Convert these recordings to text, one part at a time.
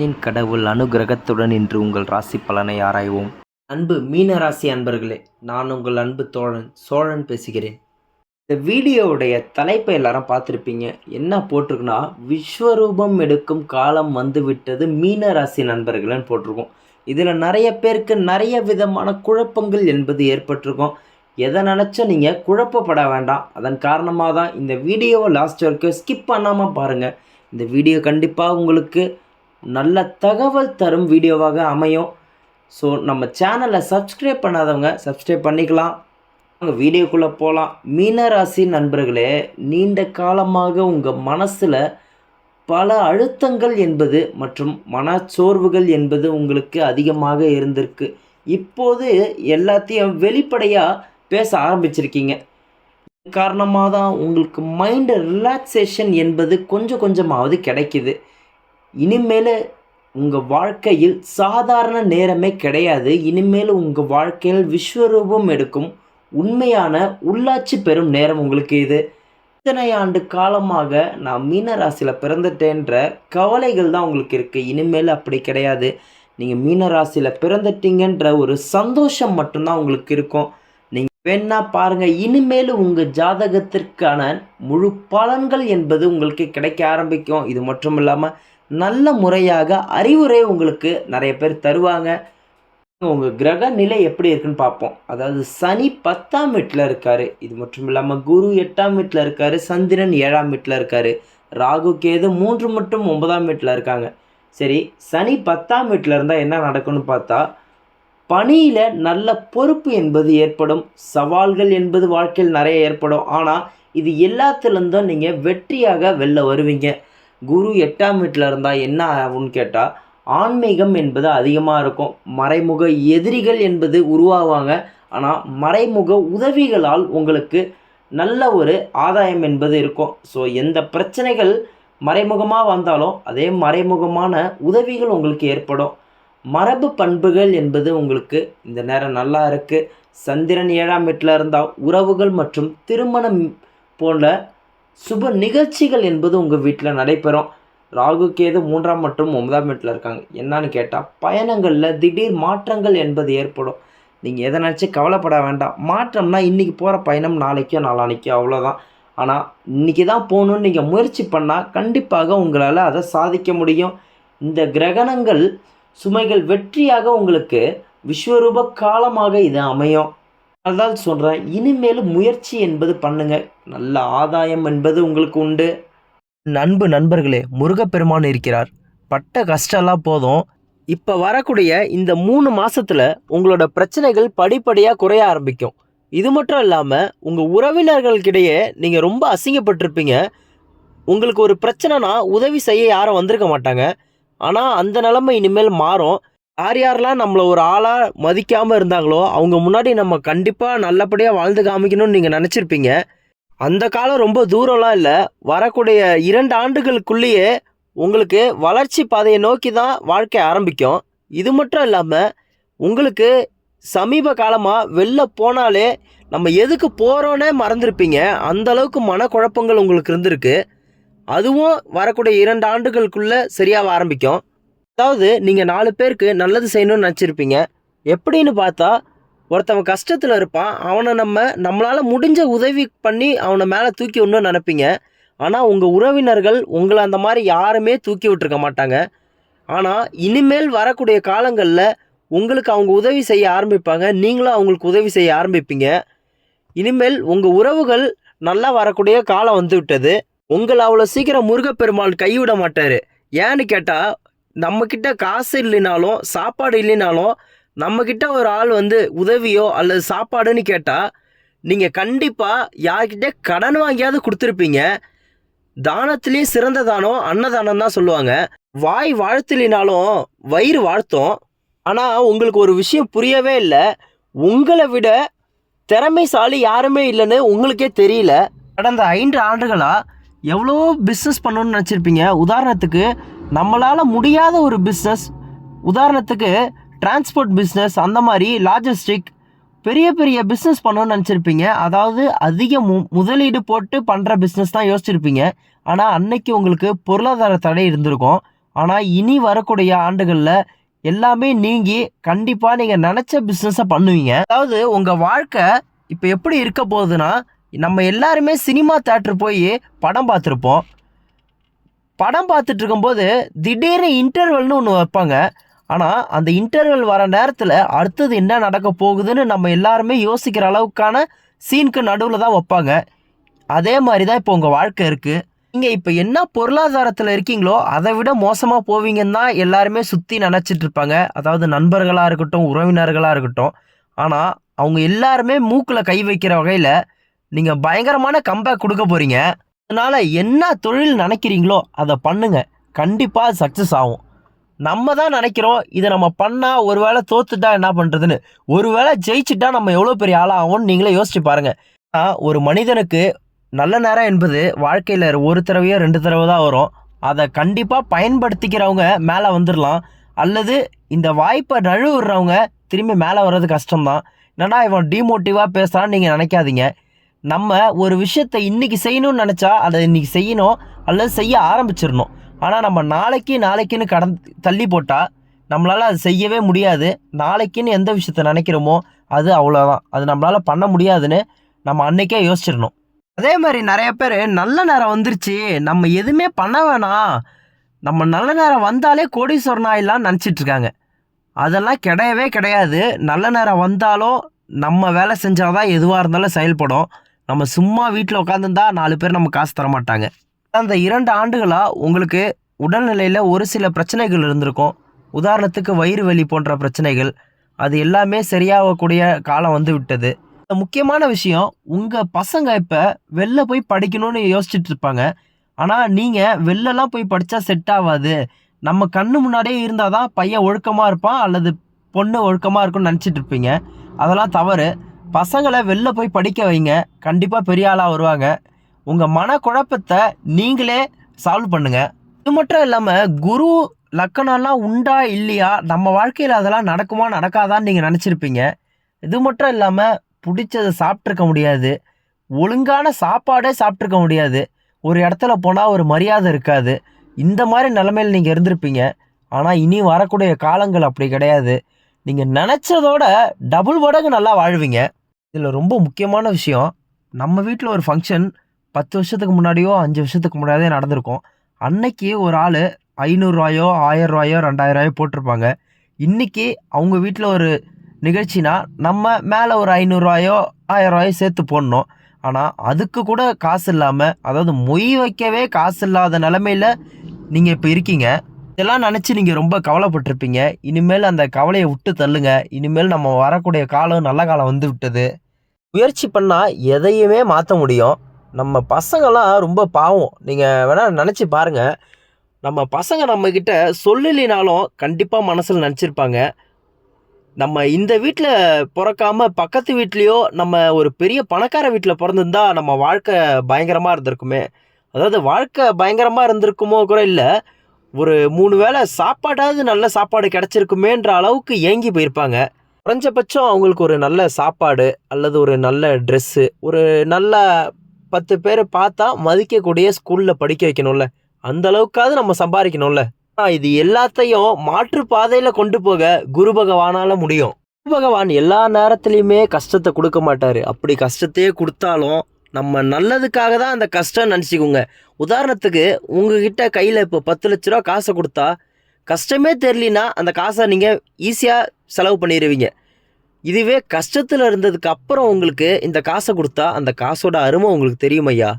கடவுள் அனுகிரகத்துடன் இன்று உங்கள் ராசி பலனை ஆராய்வோம். அன்பு மீன ராசி அன்பர்களே, நான் உங்கள் அன்பு தோழன் சோழன் பேசுகிறேன். இந்த வீடியோவுடைய தலைப்பை எல்லாரும் பார்த்துருப்பீங்க. என்ன போட்டிருக்குன்னா, விஸ்வரூபம் எடுக்கும் காலம் வந்துவிட்டது மீன ராசி நண்பர்கள்னு போட்டிருக்கோம். இதில் நிறைய பேருக்கு நிறைய விதமான குழப்பங்கள் என்பது ஏற்பட்டிருக்கும். எதை நினச்சா நீங்கள் குழப்பப்பட வேண்டாம். அதன் காரணமாக தான் இந்த வீடியோவை லாஸ்ட் வரைக்கும் ஸ்கிப் பண்ணாமல் பாருங்கள். இந்த வீடியோ கண்டிப்பாக உங்களுக்கு நல்ல தகவல் தரும் வீடியோவாக அமையும். ஸோ நம்ம சேனலை சப்ஸ்கிரைப் பண்ணாதவங்க சப்ஸ்கிரைப் பண்ணிக்கலாம். உங்கள் வீடியோக்குள்ளே போகலாம். மீனராசி நண்பர்களே, நீண்ட காலமாக உங்கள் மனசில் பல அழுத்தங்கள் என்பது மற்றும் மனச்சோர்வுகள் என்பது உங்களுக்கு அதிகமாக இருந்திருக்கு. இப்போது எல்லாத்தையும் வெளிப்படையாக பேச ஆரம்பிச்சிருக்கீங்க. காரணமாக தான் உங்களுக்கு மைண்டு ரிலாக்ஸேஷன் என்பது கொஞ்சம் கொஞ்சமாவது கிடைக்கிது. இனிமேல் உங்கள் வாழ்க்கையில் சாதாரண நேரமே கிடையாது. இனிமேல் உங்கள் வாழ்க்கையில் விஸ்வரூபம் எடுக்கும் உண்மையான உள்ளாட்சி பெறும் நேரம் உங்களுக்கு இது. இத்தனை ஆண்டு காலமாக நான் மீன ராசியில் பிறந்துட்டேன்ற கவலைகள் தான் உங்களுக்கு இருக்குது. இனிமேல் அப்படி கிடையாது. நீங்கள் மீன ராசியில் பிறந்துட்டீங்கன்ற ஒரு சந்தோஷம் மட்டும்தான் உங்களுக்கு இருக்கும். நீங்கள் வேணா பாருங்கள், இனிமேல் உங்கள் ஜாதகத்திற்கான முழு பலன்கள் என்பது உங்களுக்கு கிடைக்க ஆரம்பிக்கும். இது மட்டும் இல்லாமல் நல்ல முறையாக அறிவுரை உங்களுக்கு நிறைய பேர் தருவாங்க. உங்கள் கிரக நிலை எப்படி இருக்குன்னு பார்ப்போம். அதாவது சனி 10ஆம் வீட்டில் இருக்கார். இது மட்டும் இல்லாமல் குரு 8ஆம் வீட்டில் இருக்கார். சந்திரன் 7ஆம் வீட்டில் இருக்கார். ராகு கேது 3 மற்றும் 9ஆம் வீட்டில் இருக்காங்க. சரி, சனி 10ஆம் வீட்டில் இருந்தால் என்ன நடக்கும்னு பார்த்தா, பணியில் நல்ல பொறுப்பு என்பது ஏற்படும். சவால்கள் என்பது வாழ்க்கையில் நிறைய ஏற்படும். ஆனால் இது எல்லாத்துலேருந்தும் நீங்கள் வெற்றியாக வெளில வருவீங்க. குரு 8ஆம் வீட்டில் இருந்தால் என்ன ஆகும்னு கேட்டால், ஆன்மீகம் என்பது அதிகமாக இருக்கும். மறைமுக எதிரிகள் என்பது உருவாவாங்க. ஆனால் மறைமுக உதவிகளால் உங்களுக்கு நல்ல ஒரு ஆதாயம் என்பது இருக்கும். ஸோ எந்த பிரச்சனைகள் மறைமுகமாக வந்தாலும் அதே மறைமுகமான உதவிகள் உங்களுக்கு ஏற்படும். மரபு பண்புகள் என்பது உங்களுக்கு இந்த நேரம் நல்லா இருக்குது. சந்திரன் 7ஆம் வீட்டில் இருந்தால் உறவுகள் மற்றும் திருமணம் போன்ற சுப நிகழ்ச்சிகள் என்பது உங்கள் வீட்டில் நடைபெறும். ராகு கேது 3ஆம் மற்றும் 9ஆம் வீட்டில் இருக்காங்க. என்னன்னு கேட்டால், பயணங்களில் திடீர் மாற்றங்கள் என்பது ஏற்படும். நீங்கள் எதை நினச்சி கவலைப்பட வேண்டாம். மாற்றம்னா இன்றைக்கி போகிற பயணம் நாளைக்கோ நாளானிக்கோ அவ்வளோதான். ஆனால் இன்றைக்கி தான் போகணுன்னு நீங்கள் முயற்சி பண்ணால் கண்டிப்பாக உங்களால் அதை சாதிக்க முடியும். இந்த கிரகணங்கள் சுமைகள் வெற்றியாக உங்களுக்கு விஸ்வரூப காலமாக இது அமையும். அதான் சொல்கிறேன், இனிமேலும் முயற்சி என்பது பண்ணுங்கள். நல்ல ஆதாயம் என்பது உங்களுக்கு உண்டு. நண்பர்களே, முருகப்பெருமான் இருக்கிறார். பட்ட கஷ்டம்லாம் போதும். இப்போ வரக்கூடிய இந்த 3 மாதத்தில் உங்களோட பிரச்சனைகள் படிப்படியாக குறைய ஆரம்பிக்கும். இது மட்டும் இல்லாமல் உங்கள் உறவினர்களுக்கிடையே நீங்கள் ரொம்ப அசிங்கப்பட்டிருப்பீங்க. உங்களுக்கு ஒரு பிரச்சனைனா உதவி செய்ய யாரும் வந்திருக்க மாட்டாங்க. ஆனால் அந்த நிலைமை இனிமேல் மாறும். யாரெல்லாம் நம்மளை ஒரு ஆளாக மதிக்காமல் இருந்தாங்களோ அவங்க முன்னாடி நம்ம கண்டிப்பாக நல்லபடியாக வாழ்ந்து காமிக்கணும்னு நீங்கள் நினச்சிருப்பீங்க. அந்த காலம் ரொம்ப தூரம்லாம் இல்லை. வரக்கூடிய 2 ஆண்டுகளுக்குள்ளேயே உங்களுக்கு வளர்ச்சி பாதையை நோக்கி தான் வாழ்க்கை ஆரம்பிக்கும். இது மட்டும் இல்லாமல் உங்களுக்கு சமீப காலமாக வெளில போனாலே நம்ம எதுக்கு போகிறோன்னே மறந்துருப்பீங்க. அந்தளவுக்கு மனக்குழப்பங்கள் உங்களுக்கு இருந்திருக்கு. அதுவும் வரக்கூடிய 2 ஆண்டுகளுக்குள்ளே சரியாக ஆரம்பிக்கும். அதாவது நீங்கள் 4 பேருக்கு நல்லது செய்யணும்னு நினச்சிருப்பீங்க. எப்படின்னு பார்த்தா, ஒருத்தவன் கஷ்டத்தில் இருப்பான், அவனை நம்மளால் முடிஞ்ச உதவி பண்ணி அவனை மேலே தூக்கி விடணும்னு நினைப்பீங்க. ஆனால் உங்கள் உறவினர்கள் உங்களை அந்த மாதிரி யாருமே தூக்கி விட்டுருக்க மாட்டாங்க. ஆனால் இனிமேல் வரக்கூடிய காலங்களில் உங்களுக்கு அவங்க உதவி செய்ய ஆரம்பிப்பாங்க. நீங்களும் அவங்களுக்கு உதவி செய்ய ஆரம்பிப்பீங்க. இனிமேல் உங்கள் உறவுகள் நல்லா வரக்கூடிய காலம் வந்து விட்டது. உங்களை அவ்வளோ சீக்கிரம் முருகப்பெருமாள் கைவிட மாட்டார். ஏன்னு கேட்டால், நம்மக்கிட்ட காசு இல்லைனாலும் சாப்பாடு இல்லைனாலும் நம்மக்கிட்ட ஒரு ஆள் வந்து உதவியோ அல்லது சாப்பாடுன்னு கேட்டால் நீங்கள் கண்டிப்பாக யார்கிட்ட கடன் வாங்கியாவது கொடுத்துருப்பீங்க. தானத்திலேயே சிறந்த தானம் அன்னதானம் தான் சொல்லுவாங்க. வாய் வாழ்த்துலினாலும் வயிறு வாழ்த்தும். ஆனால் உங்களுக்கு ஒரு விஷயம் புரியவே இல்லை. உங்களை விட திறமைசாலி யாருமே இல்லைன்னு உங்களுக்கே தெரியல. கடந்த 5 ஆண்டுகளாக எவ்வளோ பிஸ்னஸ் பண்ணணும்னு நினச்சிருப்பீங்க. உதாரணத்துக்கு நம்மளால் முடியாத ஒரு பிஸ்னஸ், உதாரணத்துக்கு டிரான்ஸ்போர்ட் பிஸ்னஸ், அந்த மாதிரி லாஜிஸ்டிக் பெரிய பெரிய பிஸ்னஸ் பண்ணணும்னு நினச்சிருப்பீங்க. அதாவது அதிக முதலீடு போட்டு பண்ணுற பிஸ்னஸ் தான் யோசிச்சிருப்பீங்க. ஆனால் அன்னைக்கு உங்களுக்கு பொருளாதார தடை இருந்திருக்கும். ஆனால் இனி வரக்கூடிய ஆண்டுகளில் எல்லாமே நீங்கி கண்டிப்பாக நீங்கள் நினச்ச பிஸ்னஸை பண்ணுவீங்க. அதாவது உங்கள் வாழ்க்கை இப்போ எப்படி இருக்க போகுதுன்னா, நம்ம எல்லாருமே சினிமா தேட்டர் போய் படம் பார்த்துருப்போம். படம் பார்த்துட்டு இருக்கும்போது திடீர்னு இன்டர்வல்னு ஒன்று வைப்பாங்க. ஆனால் அந்த இன்டர்வல் வர நேரத்தில் அடுத்தது என்ன நடக்க போகுதுன்னு நம்ம எல்லாருமே யோசிக்கிற அளவுக்கான சீனுக்கு நடுவில் தான் வைப்பாங்க. அதே மாதிரி தான் இப்போ உங்கள் வாழ்க்கை இருக்குது. நீங்கள் இப்போ என்ன பொருளாதாரத்தில் இருக்கீங்களோ அதை விட மோசமாக போவீங்கன்னு தான் எல்லாருமே சுற்றி நினச்சிட்டு இருப்பாங்க. அதாவது நண்பர்களாக இருக்கட்டும், உறவினர்களாக இருக்கட்டும். ஆனால் அவங்க எல்லாருமே மூக்கில் கை வைக்கிற வகையில் நீங்கள் பயங்கரமான கம்பேக் கொடுக்க போகிறீங்க. அதனால் என்ன தொழில் நினைக்கிறீங்களோ அதை பண்ணுங்க, கண்டிப்பாக சக்ஸஸ் ஆகும். நம்ம தான் நினைக்கிறோம் இதை நம்ம பண்ணால் ஒரு வேளை தோத்துட்டா என்ன பண்ணுறதுன்னு. ஒரு வேளை ஜெயிச்சுட்டா நம்ம எவ்வளோ பெரிய ஆளாகும்னு நீங்களே யோசிச்சு பாருங்கள். ஒரு மனிதனுக்கு நல்ல நேரம் என்பது வாழ்க்கையில் ஒரு தடவையோ 2 தடவை தான் வரும். அதை கண்டிப்பாக பயன்படுத்திக்கிறவங்க மேலே வந்துடலாம். அல்லது இந்த வாய்ப்பை நழுவுறவங்க திரும்பி மேலே வர்றது கஷ்டம்தான். என்னன்னா இவன் டிமோட்டிவாக பேசுகிறான்னு நீங்கள் நினைக்காதீங்க. நம்ம ஒரு விஷயத்தை இன்றைக்கி செய்யணும்னு நினச்சா அதை இன்றைக்கி செய்யணும், அல்லது செய்ய ஆரம்பிச்சிடணும். ஆனால் நம்ம நாளைக்குன்னு தள்ளி போட்டால் நம்மளால் அது செய்யவே முடியாது. நாளைக்குன்னு எந்த விஷயத்த நினைக்கிறோமோ அது அவ்வளோதான், அது நம்மளால் பண்ண முடியாதுன்னு நம்ம அன்றைக்கே யோசிச்சிடணும். அதே மாதிரி நிறைய பேர் நல்ல நேரம் வந்துருச்சு, நம்ம எதுவுமே பண்ண வேணாம், நம்ம நல்ல நேரம் வந்தாலே கோடீஸ்வரன் ஆயிடலாம்னு நினச்சிட்ருக்காங்க. அதெல்லாம் கிடையவே கிடையாது. நல்ல நேரம் வந்தாலும் நம்ம வேலை செஞ்சால் தான் எதுவாக இருந்தாலும் செயல்படும். நம்ம சும்மா வீட்டில் உட்காந்துருந்தா 4 பேர் நம்ம காசு தர மாட்டாங்க. அந்த 2 ஆண்டுகளாக உங்களுக்கு உடல்நிலையில் ஒரு சில பிரச்சனைகள் இருந்திருக்கும். உதாரணத்துக்கு வயிறு வலி போன்ற பிரச்சனைகள், அது எல்லாமே சரியாகக்கூடிய காலம் வந்து விட்டது. முக்கியமான விஷயம், உங்கள் பசங்க இப்போ வெளில போய் படிக்கணும்னு யோசிச்சுட்டு இருப்பாங்க. ஆனால் நீங்கள் வெளிலலாம் போய் படித்தா செட் ஆகாது, நம்ம கண்ணு முன்னாடியே இருந்தால் தான் பையன் ஒழுக்கமாக இருப்பான் அல்லது பொண்ணு ஒழுக்கமாக இருக்கும்னு நினச்சிட்டு இருப்பீங்க. அதெல்லாம் தவறு. பசங்களை வெளில போய் படிக்க வைங்க, கண்டிப்பாக பெரிய ஆளாக வருவாங்க. உங்கள் மனக்குழப்பத்தை நீங்களே சால்வ் பண்ணுங்கள். இது மட்டும் இல்லாமல் குரு லக்கணம்லாம் உண்டா இல்லையா, நம்ம வாழ்க்கையில் அதெல்லாம் நடக்குமா நடக்காதான்னு நீங்கள் நினச்சிருப்பீங்க. இது மட்டும் இல்லாமல் பிடிச்சதை சாப்பிட்ருக்க முடியாது, ஒழுங்கான சாப்பாடே சாப்பிட்ருக்க முடியாது, ஒரு இடத்துல போனால் ஒரு மரியாதை இருக்காது. இந்த மாதிரி நிலைமையில் நீங்கள் இருந்திருப்பீங்க. ஆனால் இனி வரக்கூடிய காலங்கள் அப்படி கிடையாது. நீங்கள் நினச்சதோட டபுள் மடங்கு நல்லா வாழ்வீங்க. இதில் ரொம்ப முக்கியமான விஷயம், நம்ம வீட்டில் ஒரு ஃபங்க்ஷன் 10 வருஷத்துக்கு முன்னாடியோ 5 வருஷத்துக்கு முன்னாடியே நடந்திருக்கும். அன்னைக்கு ஒரு ஆள் 500 ரூபாயோ 1000 ரூபாயோ 2000 ரூபாயோ போட்டிருப்பாங்க. இன்றைக்கி அவங்க வீட்டில் ஒரு நிகழ்ச்சினா நம்ம மேலே ஒரு 500 ரூபாயோ 1000 ரூபாயோ சேர்த்து போடணும். ஆனால் அதுக்கு கூட காசு இல்லாமல், அதாவது மொய் வைக்கவே காசு இல்லாத நிலமையில் நீங்கள் இப்போ இருக்கீங்க. இதெல்லாம் நினச்சி நீங்கள் ரொம்ப கவலைப்பட்டிருப்பீங்க. இனிமேல் அந்த கவலையை விட்டு தள்ளுங்க. இனிமேல் நம்ம வரக்கூடிய காலம் நல்ல காலம் வந்து விட்டது. முயற்சி பண்ணால் எதையுமே மாற்ற முடியும். நம்ம பசங்கள்லாம் ரொம்ப பாவம். நீங்கள் வேணால் நினச்சி பாருங்கள். நம்ம பசங்க நம்மக்கிட்ட சொல்லலினாலும் கண்டிப்பாக மனசில் நினச்சிருப்பாங்க, நம்ம இந்த வீட்டில் பிறக்காம பக்கத்து வீட்லேயோ நம்ம ஒரு பெரிய பணக்கார வீட்டில் பிறந்திருந்தா நம்ம வாழ்க்கை பயங்கரமாக இருந்திருக்குமே. அதாவது வாழ்க்கை பயங்கரமாக இருந்திருக்குமோ கூட இல்லை, ஒரு 3 வேளை சாப்பாடாவது நல்ல சாப்பாடு கிடச்சிருக்குமேன்ற அளவுக்கு ஏங்கி போயிருப்பாங்க. குறைஞ்சபட்சம் அவங்களுக்கு ஒரு நல்ல சாப்பாடு அல்லது ஒரு நல்ல ட்ரெஸ்ஸு, ஒரு நல்ல 10 பேரை பார்த்தா மதிக்கக்கூடிய ஸ்கூலில் படிக்க வைக்கணும்ல, அந்த அளவுக்காவது நம்ம சம்பாதிக்கணும்ல. இது எல்லாத்தையும் மாற்று பாதையில் கொண்டு போக குரு பகவானால் முடியும். குரு பகவான் எல்லா நேரத்துலையுமே கஷ்டத்தை கொடுக்க மாட்டார். அப்படி கஷ்டத்தையே கொடுத்தாலும் நம்ம நல்லதுக்காக தான் அந்த கஷ்டம் நினச்சிக்கோங்க. உதாரணத்துக்கு உங்ககிட்ட கையில் இப்போ 10 லட்ச ரூபா காசை கொடுத்தா கஷ்டமே தெரியலனா அந்த காசை நீங்கள் ஈஸியாக செலவு பண்ணிடுவீங்க. இதுவே கஷ்டத்தில் இருந்ததுக்கு அப்புறம் உங்களுக்கு இந்த காசை கொடுத்தா அந்த காசோட அருமை உங்களுக்கு தெரியும் ஐயா.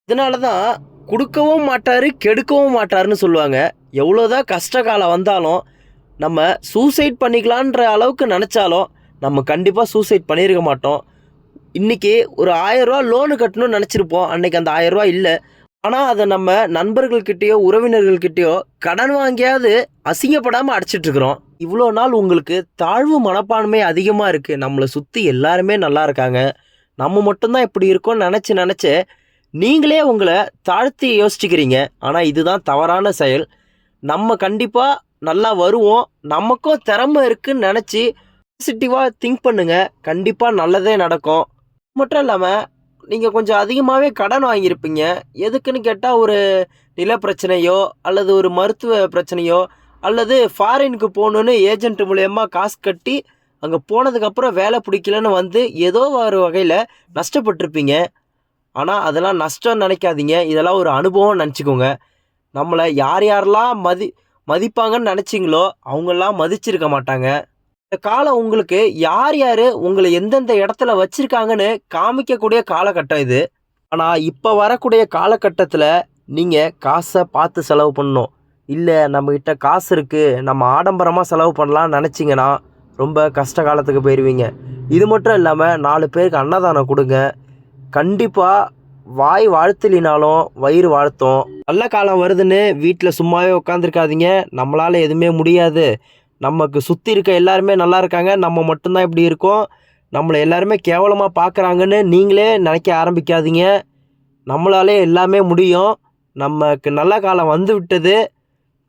இதனால தான் கொடுக்கவும் மாட்டார், கெடுக்கவும் மாட்டார்னு சொல்லுவாங்க. எவ்வளோதான் கஷ்ட காலம் வந்தாலும் நம்ம சூசைட் பண்ணிக்கலான்ற அளவுக்கு நினச்சாலும் நம்ம கண்டிப்பாக சூசைட் பண்ணியிருக்க மாட்டோம். இன்றைக்கி ஒரு 1000 ரூபா லோனு கட்டணும்னு நினச்சிருப்போம், அன்றைக்கி அந்த 1000 ரூபா இல்லை. ஆனால் அதை நம்ம நண்பர்கள்கிட்டயோ உறவினர்கள்கிட்டயோ கடன் வாங்கியாவது அசிங்கப்படாமல் அடைச்சிட்ருக்குறோம். இவ்வளோ நாள் உங்களுக்கு தாழ்வு மனப்பான்மை அதிகமாக இருக்குது. நம்மளை சுற்றி எல்லாருமே நல்லா இருக்காங்க, நம்ம மட்டும்தான் இப்படி இருக்கோன்னு நினச்சி நீங்களே உங்களை தாழ்த்தி யோசிச்சுக்கிறீங்க. ஆனால் இதுதான் தவறான செயல். நம்ம கண்டிப்பாக நல்லா வருவோம், நமக்கும் திறமை இருக்குதுன்னு நினச்சி பாசிட்டிவாக திங்க் பண்ணுங்கள், கண்டிப்பாக நல்லதே நடக்கும். மட்டும் இல்லாமல் நீங்கள் கொஞ்சம் அதிகமாகவே கடன் வாங்கியிருப்பீங்க. எதுக்குன்னு கேட்டால் ஒரு நில பிரச்சனையோ அல்லது ஒரு மருத்துவ பிரச்சனையோ அல்லது ஃபாரினுக்கு போகணுன்னு ஏஜென்ட் மூலயமா காசு கட்டி அங்கே போனதுக்கப்புறம் வேலை பிடிக்கலன்னு வந்து ஏதோ ஒரு வகையில் நஷ்டப்பட்டிருப்பீங்க. ஆனால் அதெல்லாம் நஷ்டம்னு நினைக்காதீங்க. இதெல்லாம் ஒரு அனுபவம் நினச்சிக்கோங்க. நம்மளை யார் யாரெல்லாம் மதிப்பாங்கன்னு நினச்சிங்களோ அவங்கெல்லாம் மதிச்சிருக்க மாட்டாங்க. இந்த காலம் உங்களுக்கு யார் யார் உங்களை எந்தெந்த இடத்துல வச்சுருக்காங்கன்னு காமிக்கக்கூடிய காலகட்டம் இது. ஆனால் இப்போ வரக்கூடிய காலகட்டத்தில் நீங்கள் காசை பார்த்து செலவு பண்ணணும். இல்லை நம்மக்கிட்ட காசு இருக்குது, நம்ம ஆடம்பரமாக செலவு பண்ணலான்னு நினச்சிங்கன்னா ரொம்ப கஷ்ட காலத்துக்கு போயிடுவீங்க. இது மட்டும் இல்லாமல் 4 பேருக்கு அன்னதானம் கொடுங்க. கண்டிப்பாக வாய் வாழ்த்தலினாலும் வயிறு வாழ்த்தும். நல்ல காலம் வருதுன்னு வீட்டில் சும்மாவே உட்காந்துருக்காதீங்க. நம்மளால் எதுவுமே முடியாது, நமக்கு சுற்றி இருக்க எல்லாருமே நல்லா இருக்காங்க, நம்ம மட்டும்தான் இப்படி இருக்கோம், நம்மளை எல்லாருமே கேவலமாக பார்க்குறாங்கன்னு நீங்களே நினைக்க ஆரம்பிக்காதீங்க. நம்மளாலே எல்லாமே முடியும். நமக்கு நல்ல காலம் வந்து விட்டது.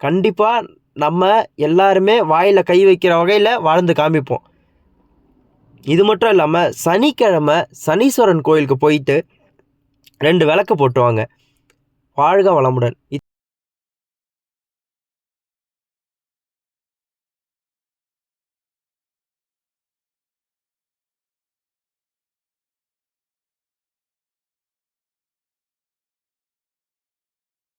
கண்டிப்பாக நம்ம எல்லாருமே வாயில் கை வைக்கிற வகையில் வாழ்ந்து காமிப்போம். இது மட்டும் இல்லாமல் சனிக்கிழமை சனீஸ்வரன் கோயிலுக்கு போயிட்டு 2 விளக்கு போட்டு வாங்க. வாழ்க வளமுடன்.